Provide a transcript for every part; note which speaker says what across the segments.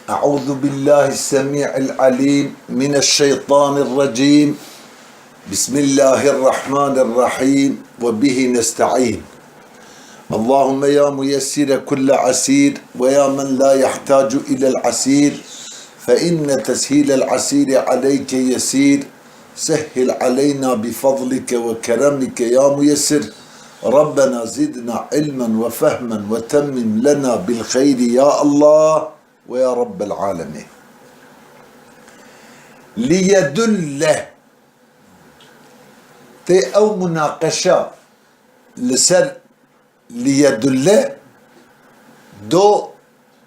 Speaker 1: أعوذ بالله السميع العليم من الشيطان الرجيم. بسم الله الرحمن الرحيم وبه نستعين. اللهم يا ميسر كل عسير ويا من لا يحتاج إلى العسير فإن تسهيل العسير عليك يسير. سهل علينا بفضلك وكرمك يا ميسر. ربنا زدنا علما وفهما وتمم لنا بالخير يا الله ويا رب العالمين. ليدل تي او مناقشة لسر ليدل دو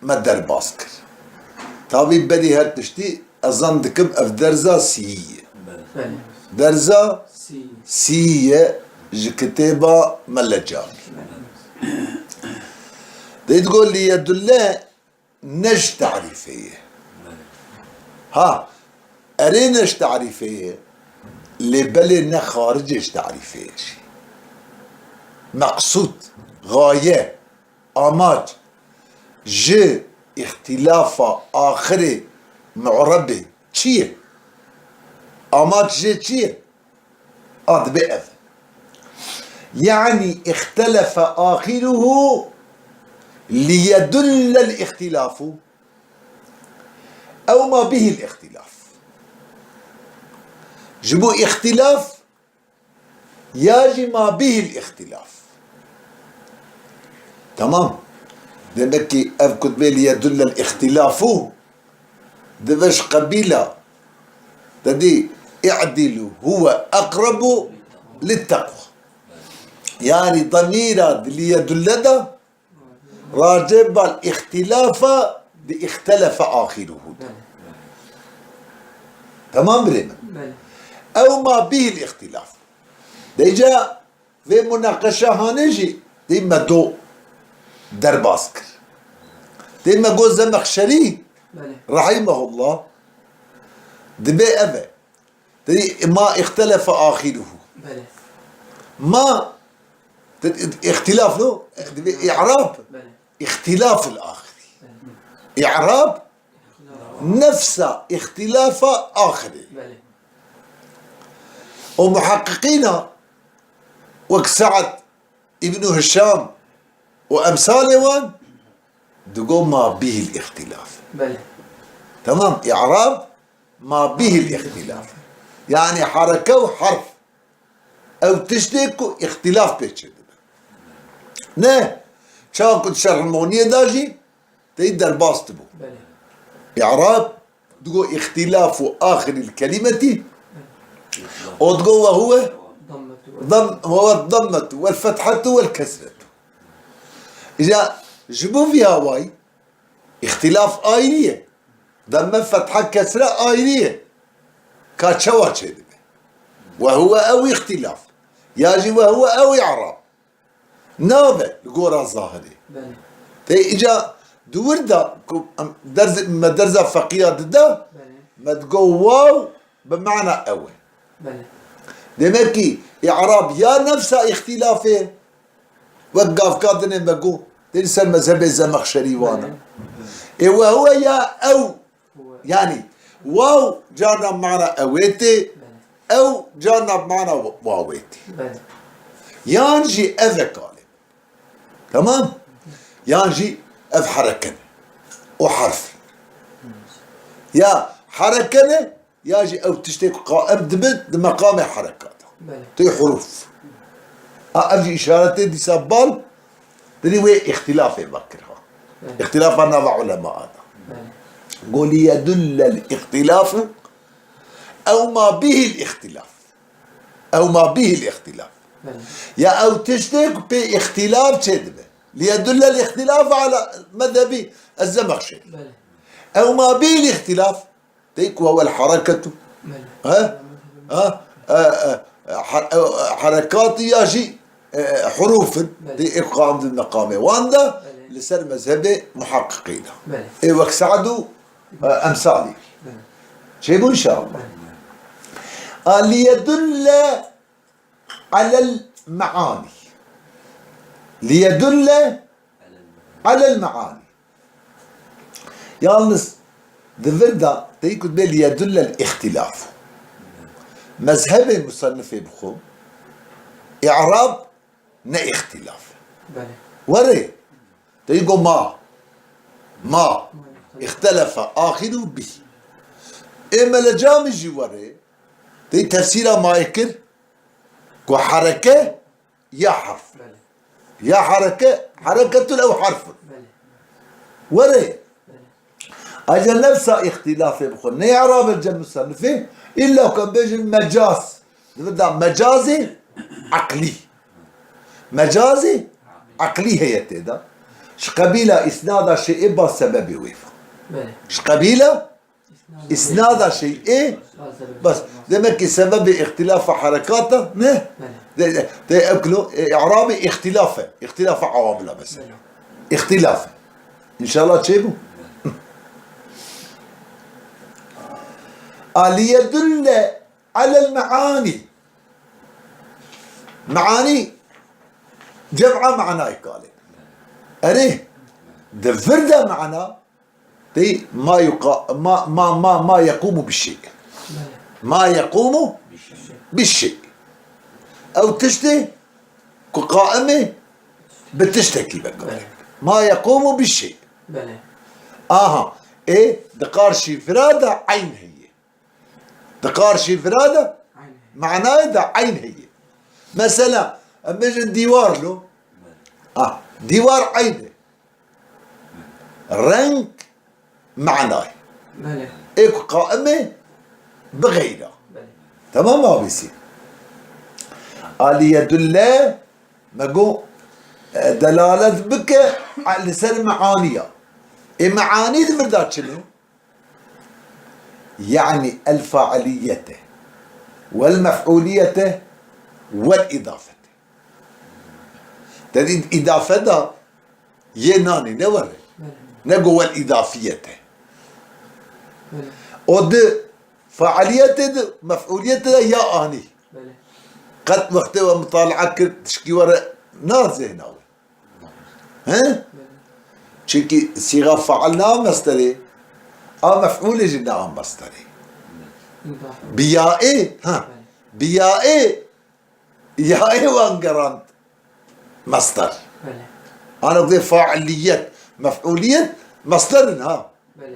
Speaker 1: مدر باسكر طبي بدي هالتشتي اظن دكم اف درزا سي درزا سي كتابة ملجان دي تقول ليدل نج تعريفية ها ارينش تعريفية لبلنا خارجش تعريفية مقصود غاية اماج ج اختلاف اخري معربة چيه اماج ج چيه بقف يعني اختلف اخره ليدل الاختلاف أو ما به الاختلاف. جبو اختلاف ياجي ما به الاختلاف. تمام. دمكي أفكت بي ليدل الاختلاف دبش قبيلة تدي اعدلوا هو أقرب للتقوى يعني ضميرا ليدل ده راجب الاختلاف اختلف آخره. تمام برينا أو ما به الاختلاف ديجا في مناقشة هانجي دي ما دو درباسكر دي ما قو زمخشري رحمه الله دبي أبا دي ما اختلف آخره ما اختلاف له إعراب اختلاف الآخر إعراب نفس اختلاف آخر ومحققين وكسعد ابن هشام وأمثاله وان دقوا ما به الاختلاف تمام إعراب ما به الاختلاف يعني حركة وحرف أو تشتكوا اختلاف بيتشد نه شاو كنت شرح المغنية داجي تقدر باستبو إعراب تقول اختلاف آخر الكلمة وتقول وهو هو الضمة والفتحة والكسرة. إذا جبوا فيها واي اختلاف آينية ضمة فتحة كسرة آينية كاتشوا تشد وهو أو اختلاف يجي وهو أو إعراب نابع القورة الظاهري تي إجا دوردا درز ما درزة فقيه دا ما تقول واو بمعنى أول دمكي إعراب يا نفس اختلافه وقف كادن مقو تنسى المذهب الزمخشري وانا وهو يا أو يعني واو جانا بمعنى أويتي أو جانا بمعنى واويتي يانجي أذكالي تمام يانجي أف حركة وحرف يا حركة ياجي أو تشتك قائم دمت مقام حركاته تي حروف أجي إشارتي دي سبال تري وي اختلاف بكرها اختلاف نوع علماء هذا قول يدل الاختلاف أو ما به الاختلاف أو ما به الاختلاف يا أو تشتك باختلاف تدبه ليدل الاختلاف على مذهب الزمخشري أو ما به الاختلاف تيك وهو الحركة حركات ياجي حروف دي إقام المقام واندا لسر مذهب محققين وكسعدوا أمثالي شيبوا إن شاء الله ليدل على المعاني ليدل على المعاني. Yalnız دفردا تيكون بيل يدل الاختلاف مذهب المصنف بخو إعراب نا اختلاف وري تيقول ما اختلف آخر به إما لجامجي وري تي تفسيرها ما يكر كو حركة يا حرف يا حركة أو حرف وري أجل نفسها اختلاف بخل نيعراب الجمع الصنفي إلا كان بيجي مجاز مجازي عقلي مجازي عقلي هي تيدا شقبيلة إسناد شيء با سبب ويفا شقبيلة إسناد شيء إيه بس دمك سبب اختلاف حركاته نه تأكلوا إعرابي اختلاف عوامله بس اختلاف إن شاء الله تشيبوا ليدل على المعاني معاني جمع معناه قال أريه دفرده معنى دي ما يقوم بالشيء ما يقوم بالشيء أو تشتي قائمة بتشتكي بقى ما يقوم بالشيء إيه دقار شي فرادة عين هي دقار شي فرادة معناه ده عين هي مثلا أما يجي ديوار له ديوار عينه رنك معناه إيه قائمة بغيره تمام ما بيصير يدل مقو دلالة بك على لسان معانية معاني المردات شنو؟ يعني الفاعلية والمفعولية والإضافة تدين إضافة يناني نوري نقو والإضافية ود فاعلية مفعولية يا آني قد محتوى مطالعة تشكي وراء نازه هنا ها شكي صيغة فعلنا مصدري مفعول جنا مصدري بيائي بيائي يائي وانقرانت مصدر انا بدي فاعلية مفعولية مصدر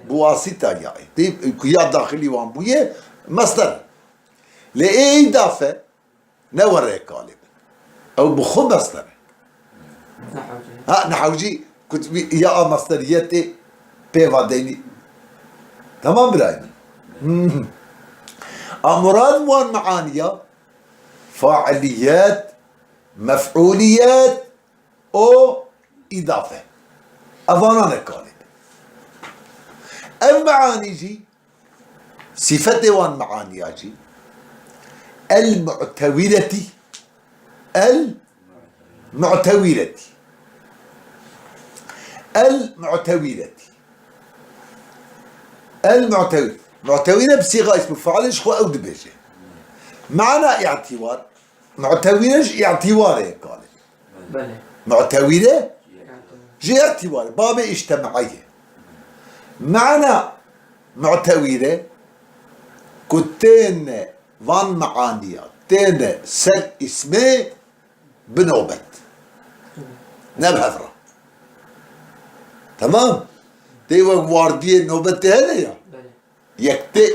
Speaker 1: بواسطة يائي يا داخلي وان بويه مصدر لأي إضافة نوري قالب او بخو مصدر نحوجي كنت يا مصدريتي بيفاديني تمام برايم مراد موان معانية فاعليات مفعوليات او اضافة اظنانا قالب المعاني جي صفة وان معانية جي المعتولة معتولة بصيغة اسم فعل شخو او دبيجه معنى اعتبار معتولة اعتبار قال معتولة جي اعتبار باب اجتماعية معنى معتولة كتين وان معانية تين سل اسمه بنوبت نبهفرة تمام تيوه واردية نوبت هنا يا يكتي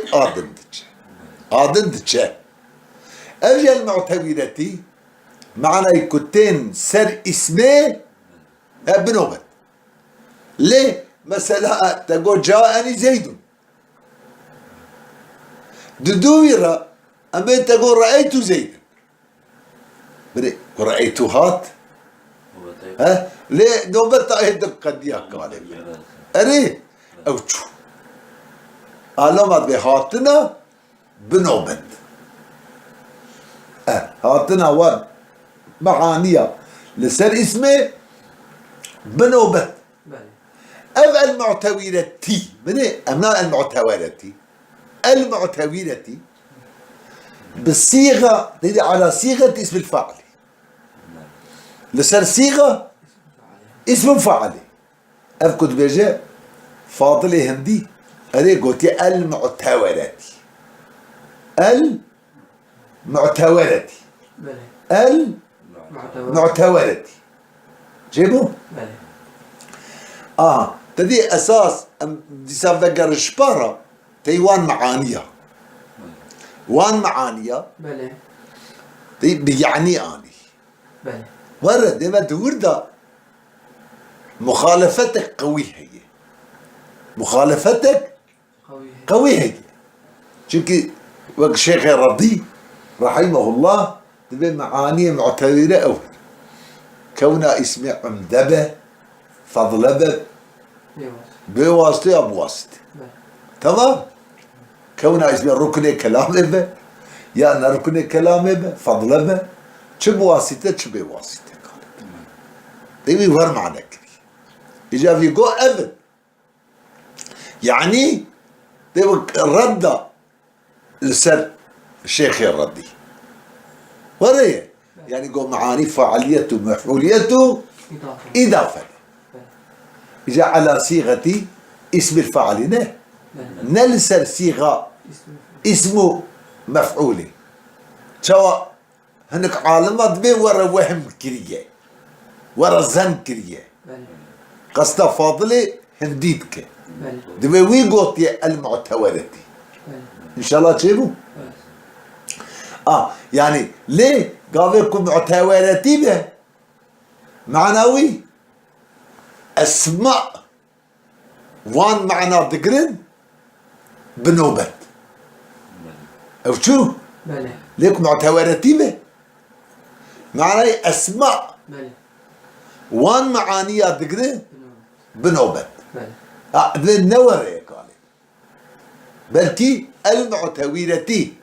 Speaker 1: آدن دتش أجي المعتولة معنى كتين سر اسمه بنوبت ليه مثلا تقول جاءني زيد ددويرة أما تقول رأيت زيد رأيت هات ليه نوبت أهدك قد يقال أري أو شو علامات بهاتنا بنوبت هاتنا وان معانية لسر اسمه بنوبت أو المعتولة من أمنا المعتولة بالصيغة على صيغة اسم الفاعل لسر صيغة اسم فاعل أفكد بيجي فاضل هندي هذه قلت المعتورة. المعتورة.
Speaker 2: بله.
Speaker 1: المعتورة. جيبوا؟
Speaker 2: بله.
Speaker 1: تدي أساس دي سافقر شبارة تيوان معانية. وان معانية.
Speaker 2: بله.
Speaker 1: دي بيعني آني.
Speaker 2: بله.
Speaker 1: ورد دي ما تورد مخالفتك قوية هي. مخالفتك قوية هي. شوكي وقت الشيخ الرضي رحمه الله تبي معاني معتبرة أول كونها اسم عمدبة فضلبة بواسطة أو بواسطة. تمام. كونها اسم ركن كلامه يا أنا ركن كلامه فضلبة شو بواسطة شو بواسطة. تبي ور معنى كذي. إجا في جو أبد يعني تبي رد لسر الشيخ الردي وريه يعني جو معاني فعاليته ومفعوليته إضافة. إجا على صيغة اسم الفاعل نلسر صيغة اسمه مفعولي سواء هنك عالمات بين ورا وهم كريه ورا زن كريه قصد فاضلة هنديدك دبي ويقوتي المعتورتي إن شاء الله تشوفوا. يعني ليه قابلكم معتورتي به معنوي اسماء وان معنى ذكرن بنوبت او شو ليك معتورتي به معنى اسماء وان معاني ذكرن بنوبت النور قال بلكي المعتورتي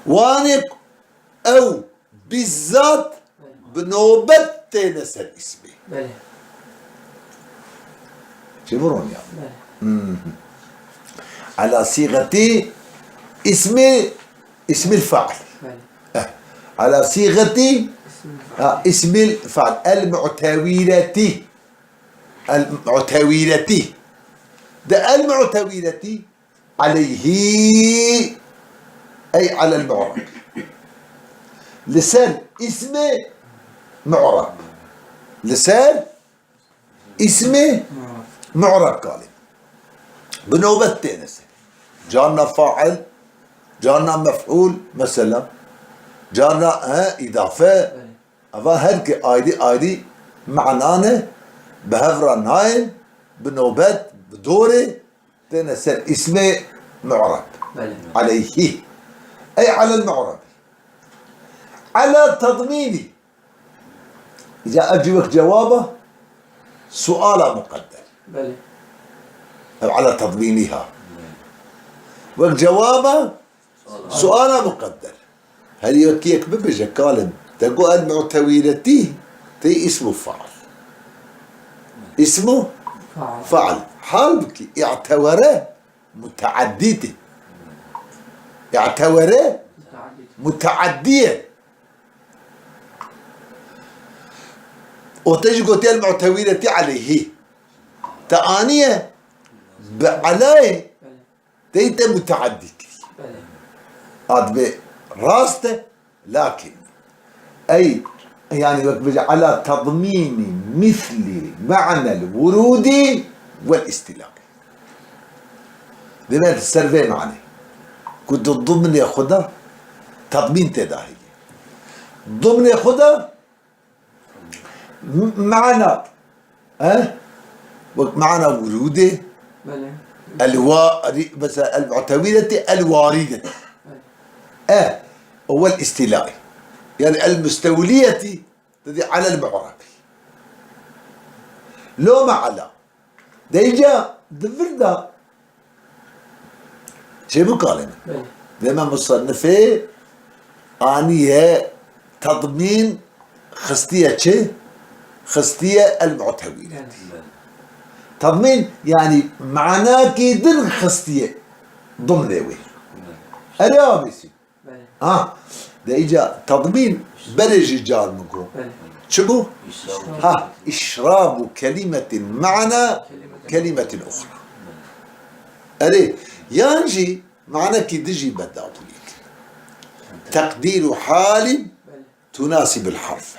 Speaker 1: وانك او بالذات بنوبت تنس الاسم. شوفون يا على صيغة اسم الفاعل. على صيغة اسم الفاعل المعتورتي. المعتورتي ده المعتورتي عليه أي على المعرب لسان اسمه معرب. لسان اسمه معرب قال بنوبة تنس جانا فاعل جانا مفعول مثلا جانا إضافة أفا هرك آيدي معنانه بهفران هاي بنوبة بدوري تنس اسمه معرب عليه أي على المعرب على تضميني. إذا أجيبك جوابه سؤال مقدر أو على تضمينها وجوابه سؤال مقدر. هل يكيك ببجة كالم تقول المعتورتي تي اسمه فعل. اسمه فعل حال بكي اعتوره متعددة اعتوره متعدية وتجي قلت المعتورة عليه تآنية عليه تيت متعدي هذا براسته لكن أي يعني على تضمين مثل معنى الورود والاستلاء. لماذا السرفي معنى كنت الضمن ياخدها تضمين تداهي ضمن ياخدها معنى معنى وروده بس المعتوية الواردة هو الاستيلاء يعني المستولية تدي على المعرب لو ما على ديجا دفردا شيء مقالمة لما مصنفه آنية تضمين خستية شيء خستية المعتوية تضمين يعني معناه كيدن خستية ضمنوي أريابيسي ده إجا تضمين بلج جار مكو شبو إشراب كلمة معنى كلمة أخرى أري يانجي معنى كي دجي بداوليك تقدير حال
Speaker 2: بلى
Speaker 1: تناسب الحرف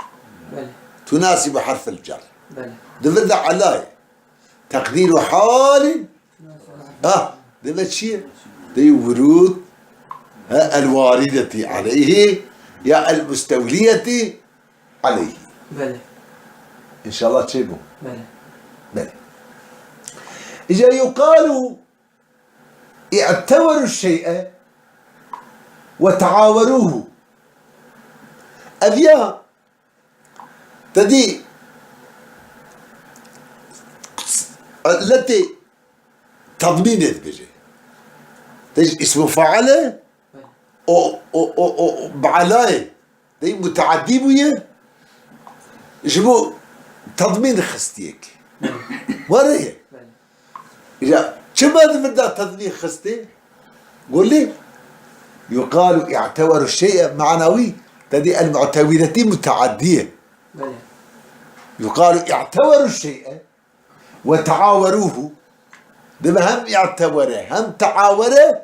Speaker 2: بلى
Speaker 1: تناسب حرف الجر
Speaker 2: بلى
Speaker 1: دفذ علاي تقدير حال ده شيء دي ورود الواردة عليه يا المستولية عليه
Speaker 2: بلى
Speaker 1: إن شاء الله تشيبه
Speaker 2: بلى
Speaker 1: بلى إذا يقال اعتبروا الشيء وتعاوروه أبيا تدي التي تضمينت بيجي تجي اسم فعله
Speaker 2: بلى
Speaker 1: او بعلاي دي متعدي بيه جبو تضمين خستيك وريه
Speaker 2: بلى
Speaker 1: إذا شبه بدأ تضمين خستي قول لي يقال اعتبروا الشيء معنوي تدي المعتبرة متعدية
Speaker 2: بلى
Speaker 1: يقال اعتبروا الشيء وتعاوروه ده هم اعتبره هم تعاوره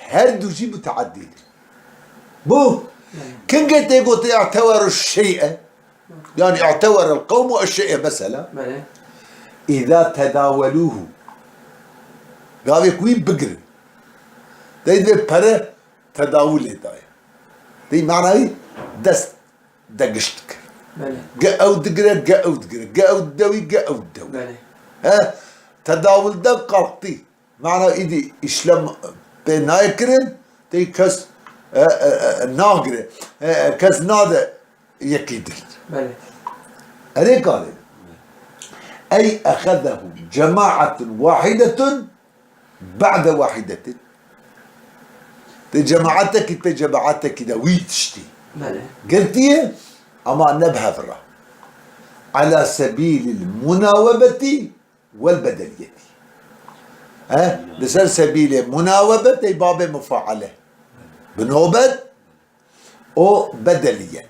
Speaker 1: هردو شيء متعدين بو كن قلت اعتبروا الشيء يعني اعتبر القوم الشيء مثلا
Speaker 2: بلى
Speaker 1: إذا تداولوه قال يكوين بقر ده بره تداول دي معنى ايه دست دقشتك
Speaker 2: بلى
Speaker 1: قاو دقرة قاو دقرة قاو الدوي قاو الدوي
Speaker 2: بلى
Speaker 1: ها تداول ده قلقتي معنى ايدي اشلم بنايكرن تي كس ناقرة كس نادى يكيدل
Speaker 2: بلى
Speaker 1: أري قال أي أخذه جماعة واحدة بعد واحدة جماعتك جماعتك كده ويتشتي
Speaker 2: بلى
Speaker 1: قلتي أما نبهذرة على سبيل المناوبة والبدلية بسال سبيل مناوبة أي باب مفاعلة بنوبة أو بدلية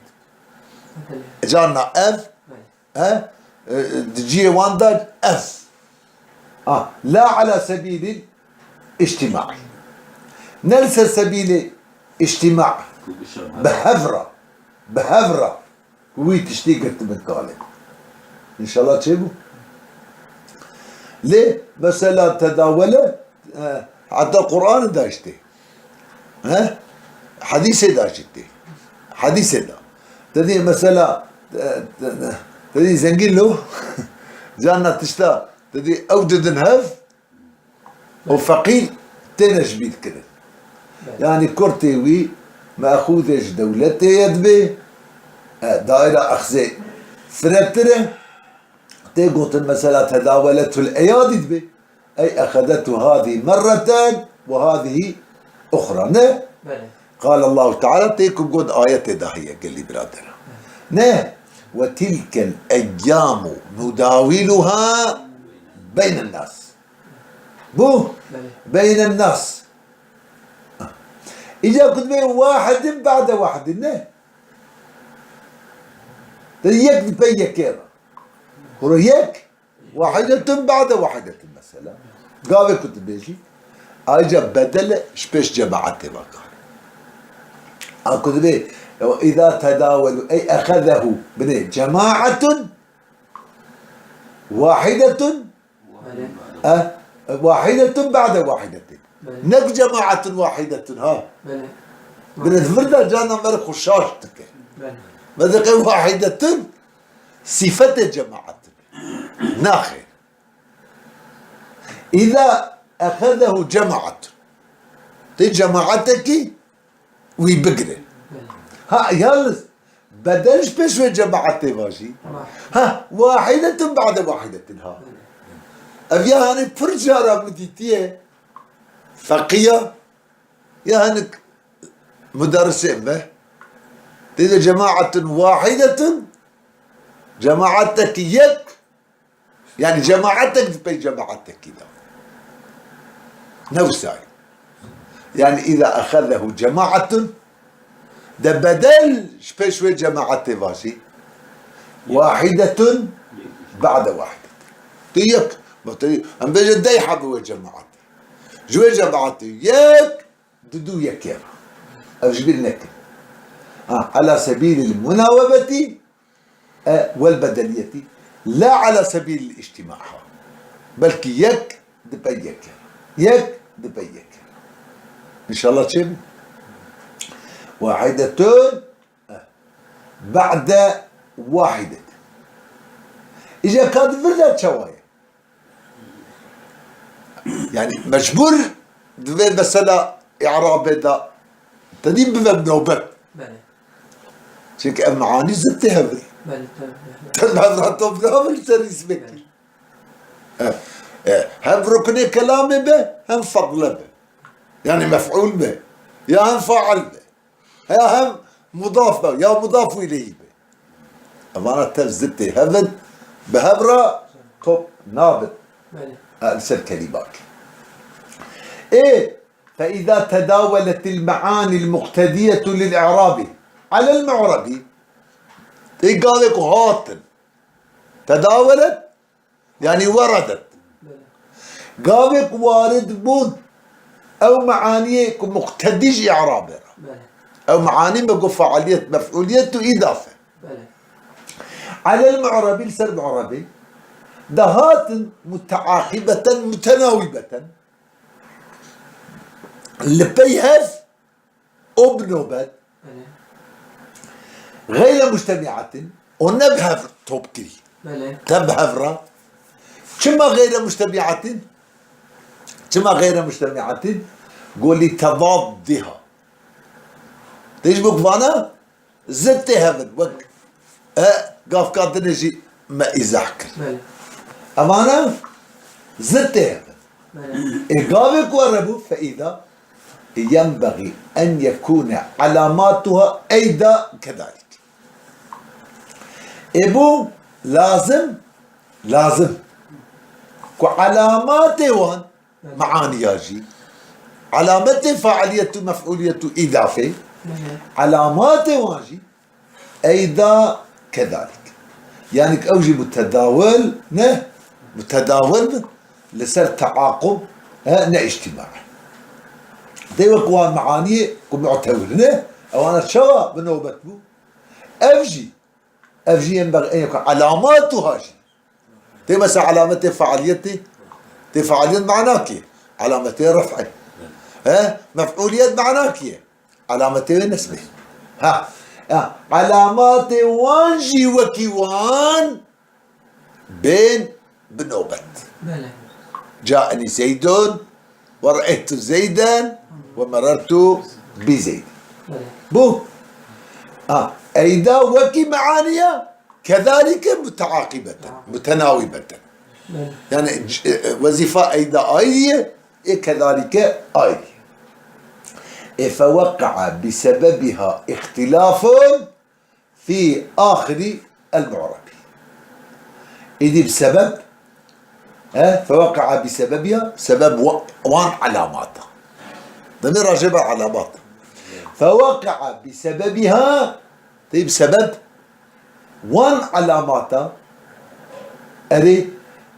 Speaker 2: بلى
Speaker 1: جانا أف
Speaker 2: بلى
Speaker 1: تجي واندر أف لا على سبيل الاجتماع نلسى سبيل اجتماع بهفرة ويتشتي قلت من طالب إن شاء الله تشيبه ليه مثلا تداوله حتى القرآن داشته حديث داشته حديث دا تدي مثلا تدي زنقين له جانا تشتا تدي أوجد نهف وفقير تنش بيت كده يعني كرتي مأخوذش دولتي يدبي دائرة أخزي فرتره تيقوت المسألة تداولته الأيادي دبي أي أخذته هذه مرة وهذه أخرى نه
Speaker 2: بلى
Speaker 1: قال الله تعالى تيكم قد آية داهية قال لي برادر نه وتلك الأيام نداولها بين الناس بو
Speaker 2: بلى
Speaker 1: بين الناس إذا كنت بين واحد بعد واحد نه يك بيك كذا وريك واحدة بعد واحدة مثلا قال كنت بيجي أجا بدل شبيش جماعته بقى كنت بي إذا تداولوا أي أخذه بني جماعة واحدة
Speaker 2: بلى
Speaker 1: واحدة بعد واحدة نك جماعة واحدة ها
Speaker 2: بلى
Speaker 1: بنتفرد جانا مرق خشاشتك
Speaker 2: بلى
Speaker 1: ماذا واحدة صفة جماعة ناخر إذا أخذه جماعة تي جماعتك ويبقره ها يالس بدلش بشوي جماعتي ماشي ها واحدة بعد واحدة ها أبيا هاني فرجارة مديتية فقية يا هانك مدرسة به تيجي جماعة واحدة جماعتك يك يعني جماعتك تبي جماعتك كذا نفسها يعني إذا أخذه جماعة ده بدل شوي جماعة ماشي واحدة بعد واحدة تيك أم بيجي دايحة بو جماعة جوي جماعتي يك ددو يك أو جبير نك على سبيل المناوبة والبدنية لا على سبيل الاجتماع بل يك دبيك يك دبيك إن شاء الله تشم واحدة بعد واحدة إذا كانت فردة شوية يعني مجبور دبي مثلا إعراب دا تدين بمبنوبة
Speaker 2: بله
Speaker 1: شك معاني زدت هبل
Speaker 2: بله
Speaker 1: تنهضر طب سريس بك هم ركن كلامي به هم فضل به يعني مفعول به يا هم فاعل به يا هم مضاف به يا مضاف إليه به أمانة تزدت هبل بهبرة طب نابت
Speaker 2: بله
Speaker 1: أرسل كلمات إيه فإذا تداولت المعاني المقتدية للإعراب على المعرب إيه قال لك هاتن تداولت يعني وردت
Speaker 2: بله
Speaker 1: قال لك وارد بود أو معاني مقتديش إعرابها
Speaker 2: بله
Speaker 1: أو معاني بقوا فعالية مفعولية إضافة
Speaker 2: بله
Speaker 1: على المعرب لسر معربي دهات متعاقبة متناوبة لبيهف أبنوبت
Speaker 2: بله
Speaker 1: غير مجتمعة ونبهف توبكري
Speaker 2: بله
Speaker 1: تبهفرا كما غير مجتمعة كما غير مجتمعة قولي تضادها ليش بقفانا زدت هفن وك قاف كاتنجي ما إزاحك
Speaker 2: بله
Speaker 1: أمانة زدت هفن
Speaker 2: بله
Speaker 1: إقامك وربو فإذا ينبغي أن يكون علاماتها أيضا كذلك إبو لازم وعلامات وان معاني ياجي علامات فاعلية مفعولية إضافة
Speaker 2: بله
Speaker 1: علامات واجي أيضا كذلك يعني أوجي متداول متداول لسر تعاقب اجتماع دي وقوان معاني كمعتول أو أنا شوا بنوبة بو أفجي ينبغي أن يكون علاماتها هاجي دي مثلا علامة فعاليتي دي فعالية معناكي علامة رفع مفعولية معناكي علامة نسبة علامات وانجي وكيوان بين بنوبة
Speaker 2: بله
Speaker 1: جاءني زيد ورأيت زيدا ومررت بزيد
Speaker 2: بله
Speaker 1: بو أيضا وكي معانية كذلك متعاقبة متناوبة
Speaker 2: بله
Speaker 1: يعني وظيفة أيضا آية كذلك آية فوقع بسببها اختلاف في آخر المعرب إذ بسبب فوقع بسببها سبب وان علاماتها ضمير راجب علامات فوقع بسببها طيب سبب وان علاماتها أري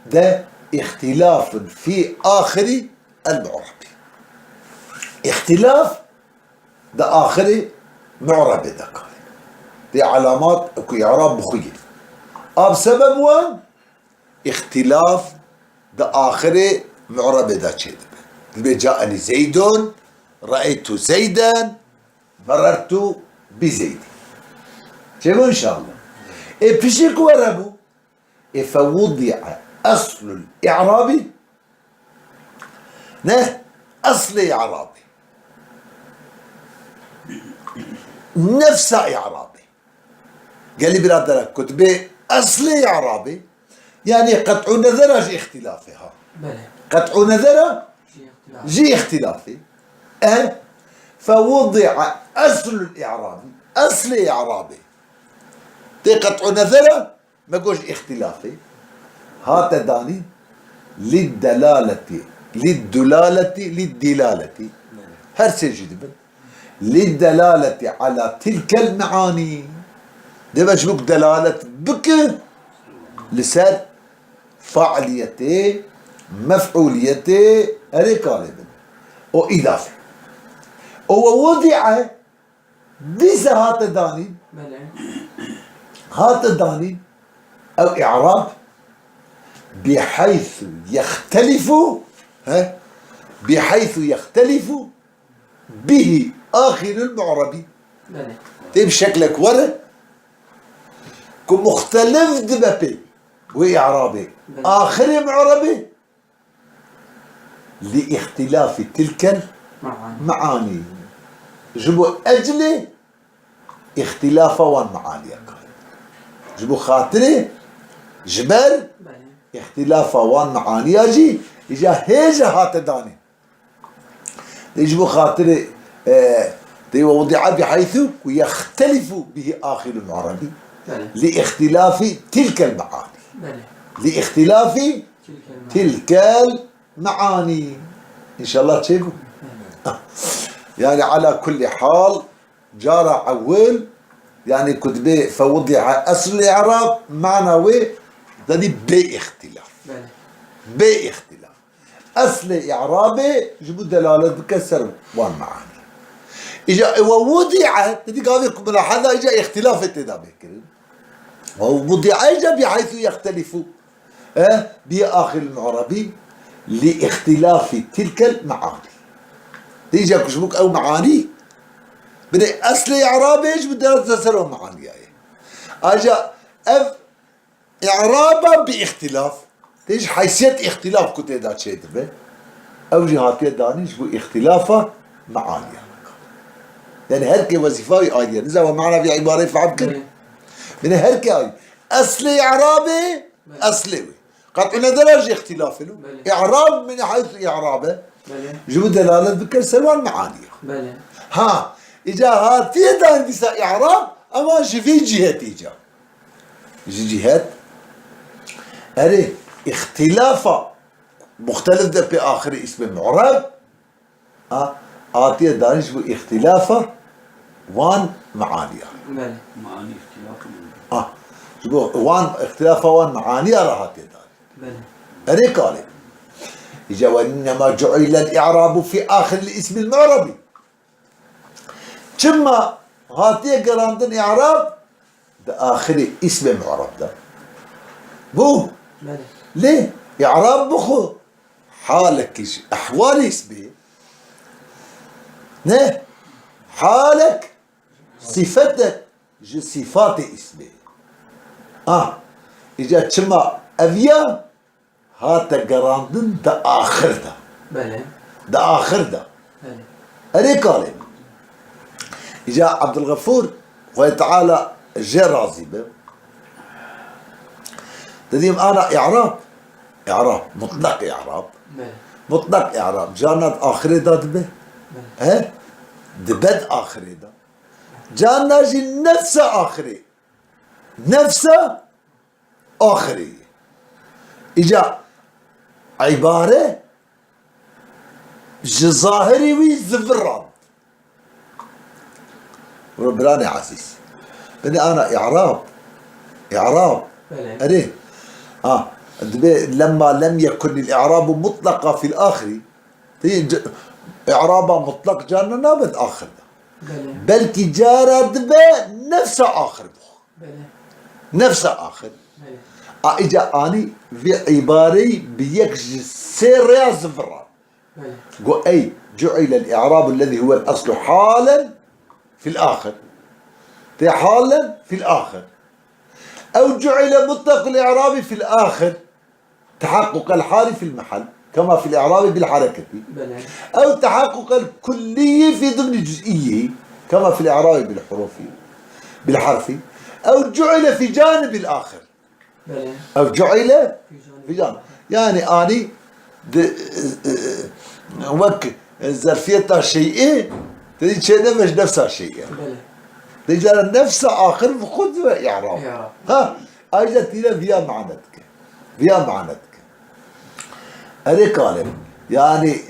Speaker 1: ده اختلاف في آخر المعرب اختلاف ده آخر معرب ده دي علامات اكو إعراب بخيل بسبب وان اختلاف ده آخر معرب ده شيء جاءني زيد رأيت زيدا مررت بزيد شايفوا إن شاء الله بشيك وربو فوضع أصل الإعراب أصل إعرابي نفس إعرابي قال لي برادر كتبي أصل إعرابي يعني قطع نظر جي اختلافها
Speaker 2: بله
Speaker 1: قطع نظر
Speaker 2: شيء اختلاف
Speaker 1: جي اختلافي فوضع أصل الإعرابي أصل إعرابي دي قطع نظر ما قوش اختلافي هات داني للدلالة هر سيجد للدلالة على تلك المعاني دي باش بك دلالة بك لسر فعليته مفعوليته هذه قالبا وإضافة ووضع ديس هات داني
Speaker 2: بله
Speaker 1: هات داني أو إعراب بحيث يختلف بحيث يختلف به آخر المعرب
Speaker 2: بله
Speaker 1: طيب شكلك ورا كم مختلف دبابي وإعرابي آخر معربي لاختلاف تلك
Speaker 2: معاني
Speaker 1: المعاني جبوا أجل اختلاف والمعاني جبوا خاطري جبل
Speaker 2: بله
Speaker 1: اختلاف والمعاني يجي إجا هيجا هات داني يجبوا خاطري وضع بحيث ويختلف به آخر المعربي
Speaker 2: بله
Speaker 1: لاختلاف تلك المعاني
Speaker 2: بله
Speaker 1: لاختلاف
Speaker 2: تلك المعاني
Speaker 1: تلك المعاني إن شاء الله تشيكوا يعني على كل حال جار عول يعني كتبه فوضع أصل الإعراب معنوي ذي باختلاف
Speaker 2: بله
Speaker 1: باختلاف أصل إعرابه جبوا دلالة بكسر والمعاني إجا ووضع تدي قاضي ملاحظة إجا اختلاف التدابير ووضع إجا بحيث يختلف بآخر المعربي لاختلاف تلك المعاني تيجي كشبوك أو معاني بدي أصل إعرابه إيش بدي تسروا معاني أجا إعرابه باختلاف تيجي حيثية اختلاف كتير شيء تبه أو جهاتي دانيش بو اختلافه معاني يعني هركي وظيفة آية إذا هو معنا في عبارة فعب كده من هركي آية أصل إعرابه أصلي قد قلنا درجة اختلاف له إعراب من حيث إعرابه
Speaker 2: بله
Speaker 1: جو دلالة بكل سلوان معاني
Speaker 2: بله
Speaker 1: ها إجا هاتي دان بسا إعراب أما في جهة إجا جهات أري اختلافا مختلف ده بآخر اسم المعرب آتي دانش بو اختلافا وان معانيها
Speaker 2: بله
Speaker 3: معاني اختلاف
Speaker 1: شبو وان اختلافا وان معانيها راحتي دانش
Speaker 2: بله
Speaker 1: أري قال إجا وإنما جعل الإعراب في آخر الاسم المعربي ثم هاتي قراندن إعراب ده آخر اسم معرب ده بو
Speaker 2: بله
Speaker 1: ليه؟ إعراب بخو حالك أحوال اسمه نه حالك صفتك صفات اسمه إجا تشما أبيا هاتا قراندن دا آخر دا
Speaker 2: بله
Speaker 1: دا آخر دا
Speaker 2: بله
Speaker 1: أري قال إجا عبد الغفور وتعالى جاء راضي به تديم أنا إعراب مطلق إعراب
Speaker 2: بله
Speaker 1: مطلق إعراب جانا آخر دا دبه ها دبد آخر دا جانا جي نفس آخري نفس آخري إجا عبارة ظاهري وي زفران ربراني عزيز بني أنا إعراب
Speaker 2: بله
Speaker 1: أري لما لم يكن الإعراب مطلقا في الآخر إعرابا مطلق جانا نابد آخر
Speaker 2: بله
Speaker 1: بلكي جارة دبا نفس آخر
Speaker 2: بله
Speaker 1: نفس آخر
Speaker 2: بله
Speaker 1: إجا أني في عباري بيك سير زفران
Speaker 2: بله
Speaker 1: قو أي جعل الإعراب الذي هو الأصل حالا في الآخر حالا في الآخر أو جعل مطلق الإعراب في الآخر تحقق الحال في المحل كما في الإعراب بالحركة
Speaker 2: بله
Speaker 1: أو تحقق الكلي في ضمن جزئيه كما في الإعراب بالحرف أو جعل في جانب الآخر
Speaker 2: بله
Speaker 1: أو جعل
Speaker 2: في
Speaker 1: في
Speaker 2: جانب
Speaker 1: جانب يعني أني وك ظرفية شيء تجي شيء مش نفس الشيء
Speaker 2: بله
Speaker 1: تجي نفس آخر خذ إعراب
Speaker 2: إعراب.
Speaker 1: ها أجت إلى فيها معنتك هذه قال يعني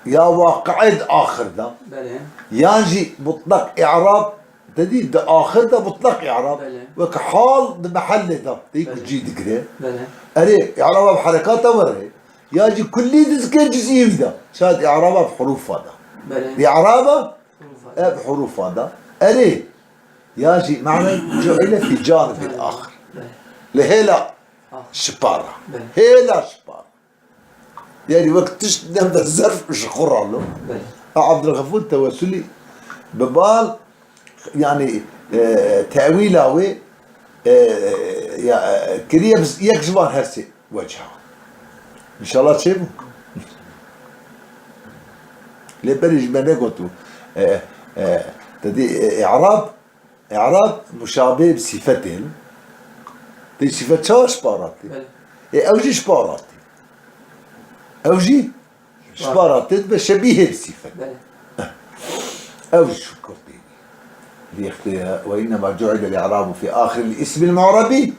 Speaker 1: يا واقعد آخر ده
Speaker 2: بله
Speaker 1: يجي مطلق إعراب تدي ده آخر ده مطلق إعراب
Speaker 2: بله.
Speaker 1: وكحال بمحل ده تيجي
Speaker 2: بله.
Speaker 1: جيد كده
Speaker 2: بله
Speaker 1: أري إعراب بحركات وري ياجي كلي تذكر جزئي بدا شاد إعرابها بحروف هذا
Speaker 2: بله
Speaker 1: إعرابها
Speaker 2: حروف هذا.
Speaker 1: بحروف هذا أري ياجي معنى جعل في جانب الآخر
Speaker 2: بله
Speaker 1: لهلا
Speaker 2: آخر.
Speaker 1: شبارة
Speaker 2: بله.
Speaker 1: هلا شبارة يعني وقت تشتغل بالظرف مش خرع له
Speaker 2: بله
Speaker 1: عبد الغفور التوسلي ببال يعني تأويله كريه بس يكذبان هسه وجهه ان شاء الله تشوفوا لبرج ما نقطو تدي اعراب مشابه بصفتين دي صفات شاش باراتي
Speaker 2: بله
Speaker 1: اوجي شباراتي اوجي شباراتي بشبيه بصفه
Speaker 2: بله
Speaker 1: اوجي شكر ليختها وإنما جعل الإعراب في آخر الاسم المعربي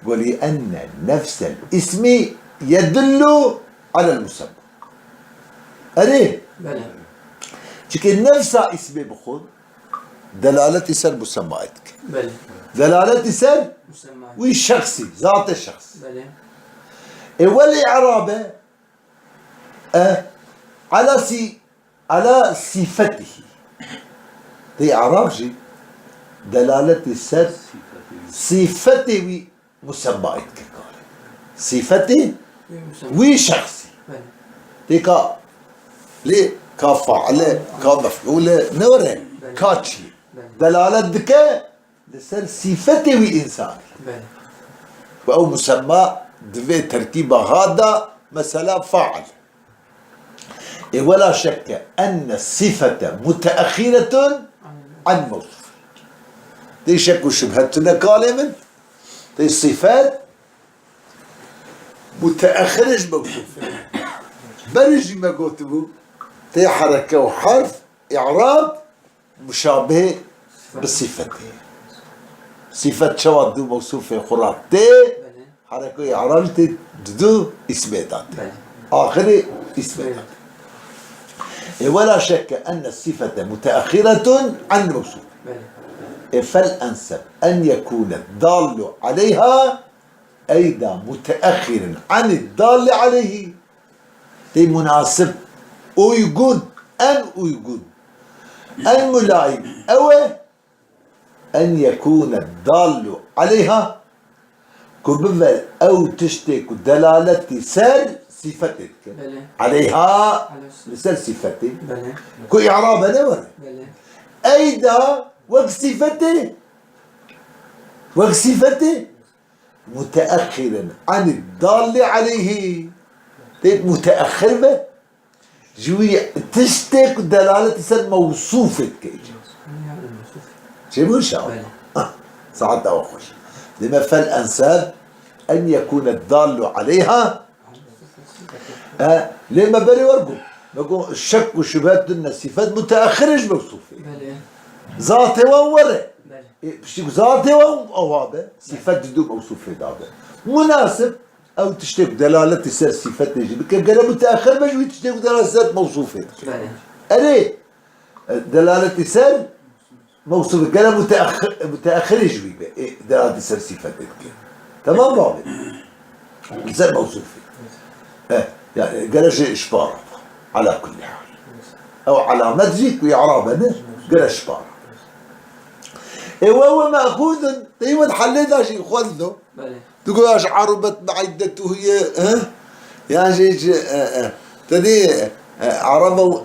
Speaker 1: ولأن نفس الاسم يدل على المسمى أريه
Speaker 2: بله
Speaker 1: لكن نفس اسم بخذ دلالة سر مسماتك
Speaker 2: بله
Speaker 1: دلالة سر
Speaker 2: مسمى
Speaker 1: والشخصي ذات الشخص
Speaker 2: بله
Speaker 1: والإعراب على صفته دي إعراب جي دلالة السر صفته ومسمى كقال صفته
Speaker 2: مسمى
Speaker 1: وشخصي
Speaker 2: بله
Speaker 1: تيكا ليه كفعل كمفعول نورا كاتشي دلالة دكا لسر صفته وإنسان
Speaker 2: بله
Speaker 1: أو مسمى دفي ترتيبه هذا مثلا فاعل ولا شك أن الصفة متأخرة عن موصوف دي شك وشبهتنا كالما دي الصفات متأخرة موصوفة برج ما قلتبو دي حركة وحرف إعراب مشابه بالصفة صفة شواد دو موصوفة خرات دي
Speaker 2: بله
Speaker 1: حركة إعراب دو اسميتات
Speaker 2: بله
Speaker 1: آخر اسميتات ولا شك أن الصفة متأخرة عن الموصوف
Speaker 2: بله
Speaker 1: فالأنسب أن يكون الضال عليها أيضا متأخر عن الضال عليه دي مناسب ويقول الملائم أو أن يكون الضال عليها كبفل أو تشتك دلالة سر صفتك
Speaker 2: بله
Speaker 1: عليها
Speaker 2: على الصفة.
Speaker 1: لسر صفتك
Speaker 2: بله
Speaker 1: كو إعرابها نور
Speaker 2: بله
Speaker 1: أيضا وصفته متأخرا عن الضال عليه تيب متأخر به جوي تشتك دلالة سر موصوفة كيجي
Speaker 2: يعني الموصوف
Speaker 1: شبه شاء
Speaker 2: بله
Speaker 1: سعد أوخش لما فالأنساب أن يكون الضال عليها لما بري ورقو نقول الشك والشبهات دون الصفات متأخرة موصوفة
Speaker 2: بله
Speaker 1: ذاتي ووري
Speaker 2: بله
Speaker 1: بشتك ذاتي وهذا صفات دو موصوفة دابا مناسب أو تشتك دلالة سر صفات يجي بكم قال متأخر بجوي تشتك دلالة سر موصوفة
Speaker 2: بله
Speaker 1: أري دلالة سر موصوفة قال متأخر يجوي دلالة سر صفاتك تمام بابي سر موصوفة يعني قال شيء إشبار على كل حال أو على مدرك وإعرابنا قال إشبار وهو مأخوذ دايما حليتها شيء خذه
Speaker 2: بله
Speaker 1: تقول ايش عربت بعدته هي يا شيء تدي عربوا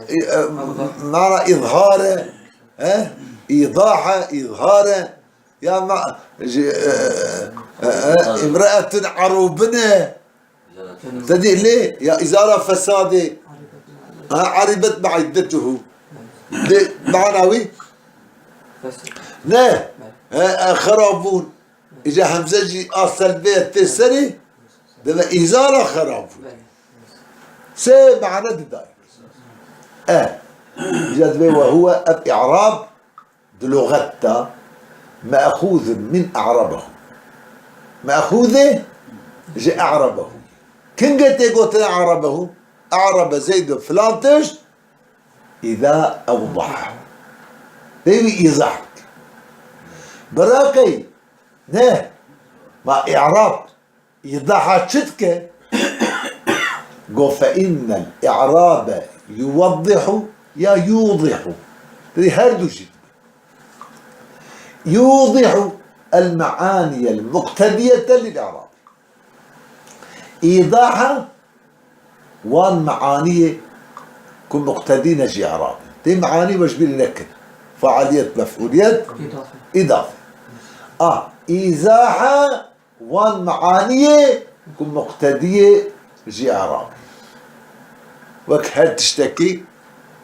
Speaker 1: معنى إظهاره إيضاحه إظهاره يا مع امرأة عروبنا تدي ليه يا إزارة فسادة عربت بعدته معناوي لا خرابون إجا همزجي أصل بيت تسري ده إزارة خرابون سي معنى داي جد بي وهو الإعراب دلغتا مأخوذ من أعربه مأخوذ جاء أعربه كن قلت قلت أعربه أعرب زيد فلانتش إذا أوضح بيبي إيضاحك براكي نه ما إعراب إيضاحات شتك قو فإن الإعراب يوضح يا يوضح هردو جد يوضح المعاني المقتدية للإعراب إيضاحا وان معاني كن مقتدين جي إعراب دي معاني مشبيل لك فعالية مفعولية
Speaker 2: إضافة.
Speaker 1: إضافة إيزاحا وان معاني كن مقتدية جي إعراب وك هل تشتكي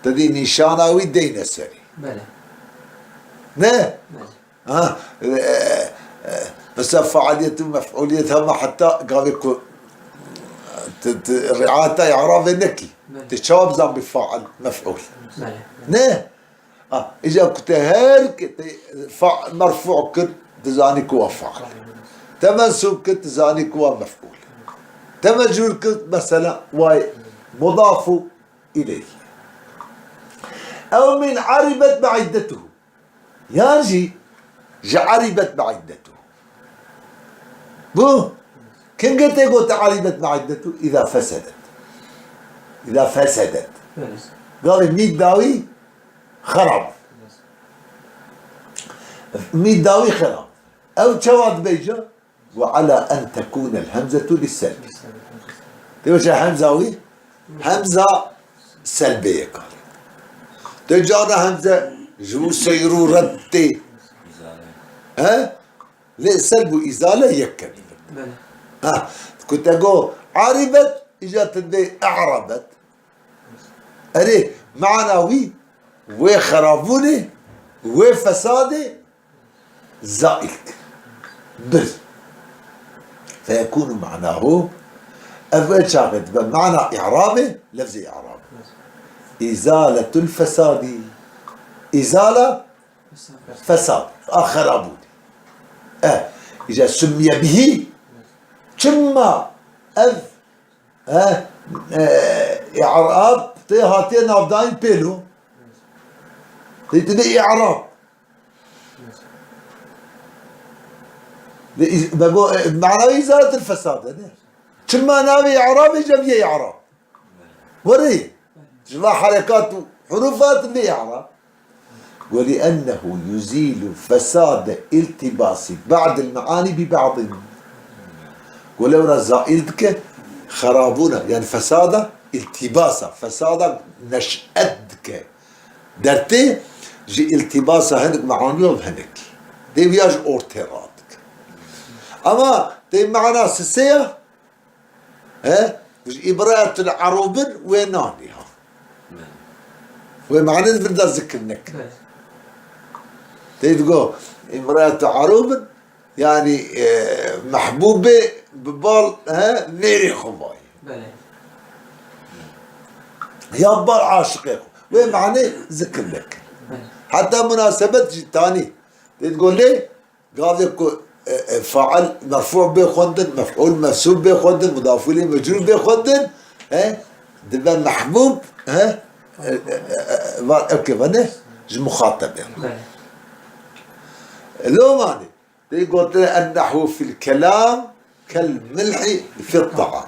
Speaker 1: تدي نشاناوي دين السري
Speaker 2: بلى.
Speaker 1: نه
Speaker 2: بلى.
Speaker 1: بس فعالية مفعولية هم حتى قال لكم رعاية إعراب نكي تشاب زام بفاعل مفعول
Speaker 2: بلى.
Speaker 1: نه إذا كنت هيك مرفوع كنت تزاني كوا فاعل تمنسوب كنت تزاني كوا مفعول تمجرور كنت مثلا واي مضاف إليه أو من عربت معدته يانجي عربت معدته بو كم قلت عربت معدته إذا فسدت
Speaker 2: بلى.
Speaker 1: قال ميت داوي خرب ميت داوي خرب أو شواد بيجا وعلى أن تكون الهمزة للسلب تيوش همزاوي همزة سلبية قال تجانا همزة جو سيرورتي ها لا سلب وإزالة يكن
Speaker 2: بلى.
Speaker 1: كنت أقول عربت إجات اللي أعربت أري معناوي وخرابوني وفسادي زائلك بر فيكون معناه أفعل شاغد بمعنى إعرابه لفظ إعراب إزالة الفساد إزالة فساد خرابوني إذا سمي به ثم إعراب هاتين أبداين بيلو تدي إعراب معنى إزالة الفساد ثم نامي إعراب جميع إعراب وري جمع حركات حروفات اللي إعراب ولأنه يزيل فساد التباس بعض المعاني ببعض ولو رزائلتك خرابونا يعني فساد التباسا فساد نشأتك درتي جي التباسا هنك معانيهم هنك دي بياج اورتيراتك اما دي معنا سسية إبراءة العروبن وينانيها ومعنى بدنا ذكرنك تقول امرأة عروبن يعني محبوبة ببال ميري خباي يابا عاشق وين معنى ذكر لك حتى مناسبة تاني تقول لي قال لك فاعل مرفوع بخندن مفعول منصوب بخندن مضاف اليه مجرور بخندن دبا محبوب اوكي فانا مخاطب لو معنى يقول النحو في الكلام كالملح في الطعام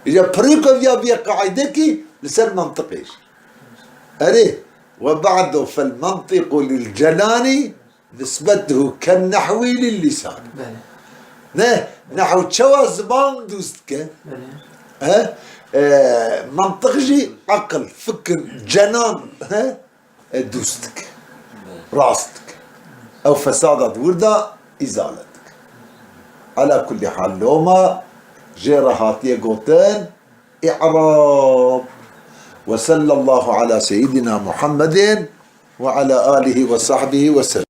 Speaker 1: إذا بريكو يا قاعدك لسان منطقيش أريه وبعده فالمنطق للجنان نسبته كالنحو للسان نحو تشوى زبان دوستك منطق جي عقل فكر جنان دوستك راستك أو فسادة وردة إزالتك على كل حال لوما جيرهاتي قوتين إعراب وصلى الله على سيدنا محمد وعلى آله وصحبه وسلم.